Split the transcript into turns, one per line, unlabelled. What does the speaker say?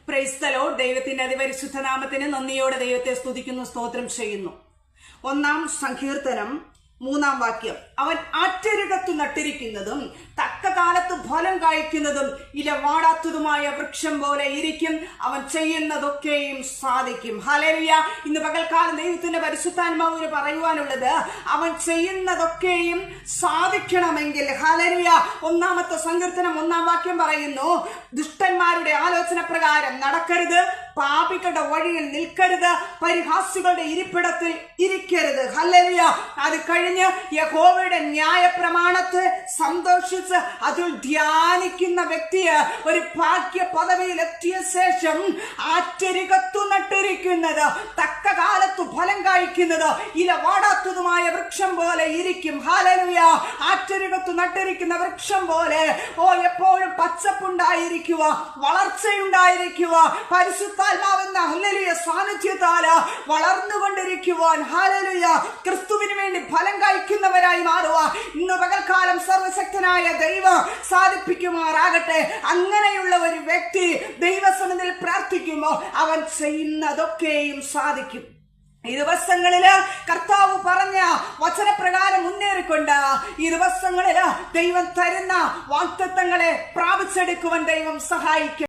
Praise the Lord. ദൈവത്തിന്റെ അതിപരിശുദ്ധ നാമത്തിന് നന്ദിയോടെ ദൈവത്തെ സ്തുതിക്കുന്നു, സ്തോത്രം ചെയ്യുന്നു. 1-ാം സങ്കീർത്തനം 3-ാം വാക്യം. അവൻ ആറ്റരികത്തു നട്ടിരിക്കുന്നതും തക്ക കാലത്ത് ഫലം കായ്ക്കുന്നതും ഇല വാടാത്തതുമായ വൃക്ഷം പോലെ ഇരിക്കും. അവൻ ചെയ്യുന്നതൊക്കെയും സാധിക്കും. ഹല്ലേലൂയ. ഇന്ന് പകൽക്കാലം ദൈവത്തിന്റെ പരിശുദ്ധാത്മാവിന് പറയുവാനുള്ളത്, അവൻ ചെയ്യുന്നതൊക്കെയും സാധിക്കണമെങ്കിൽ, ഹല്ലേലൂയ, 1-ാമത്തെ സങ്കീർത്തനം 1-ാം വാക്യം പറയുന്നു, ദുഷ്ടന്മാരുടെ ആലോചന പ്രകാരം നടക്കരുത്, പാപികളുടെ വഴിയിൽ നിൽക്കരുത്, പരിഹാസികളുടെ ഇരിപ്പിടത്തിൽ ഇരിക്കരുത്. ഹല്ലേലൂയ. അത് കഴിഞ്ഞ് യഹോവയുടെ ന്യായ പ്രമാണത്തെ സന്തോഷിച്ച് അതിൽ ധ്യാനിക്കുന്ന വ്യക്തിയെ ഒരു ഭാഗ്യ പദവിയിൽ എത്തിയ ശേഷം ആറ്റരികത്തു നട്ടിരിക്കുന്നത്, തക്ക കാലത്തു ഫലം കായ്ക്കുന്നത്, ഇല വാടാത്തതുമായ വൃക്ഷം പോലെ ഇരിക്കും. ഹല്ലേലൂയ. ആറ്റരികത്തു നട്ടിരിക്കുന്ന വൃക്ഷം പോലെ എപ്പോഴും പച്ചപ്പുണ്ടായിരിക്കുക, വളർച്ചയുണ്ടായിരിക്കുക, പരിശുദ്ധാത്മാവെന്ന ഹല്ലേലൂയ സാന്നിധ്യത്താല് വളർന്നുകൊണ്ടിരിക്കുവാൻ, ഹല്ലേലൂയ, ക്രിസ്തുവിന് വേണ്ടി ഫലം കായ്ക്കുന്നവരായി മാറുക ഇന്ന് പകൽക്കാലം സർവശക്തനായ ദൈവം സാധിപ്പിക്കുമാറാകട്ടെ. അങ്ങനെയുള്ള ഒരു വ്യക്തി ദൈവസന്നിധിയിൽ പ്രാർത്ഥിക്കുമ്പോൾ അവൻ ചെയ്യുന്നതൊക്കെയും സാധിക്കും. ഈ ദിവസങ്ങളില് കർത്താവ് പറഞ്ഞ വചനപ്രകാരം മുന്നേറിക്കൊണ്ട് ഈ ദിവസങ്ങളില് ദൈവം തരുന്ന വാഗ്ദത്തങ്ങളെ പ്രാപിച്ചെടുക്കുവാൻ ദൈവം സഹായിക്കും.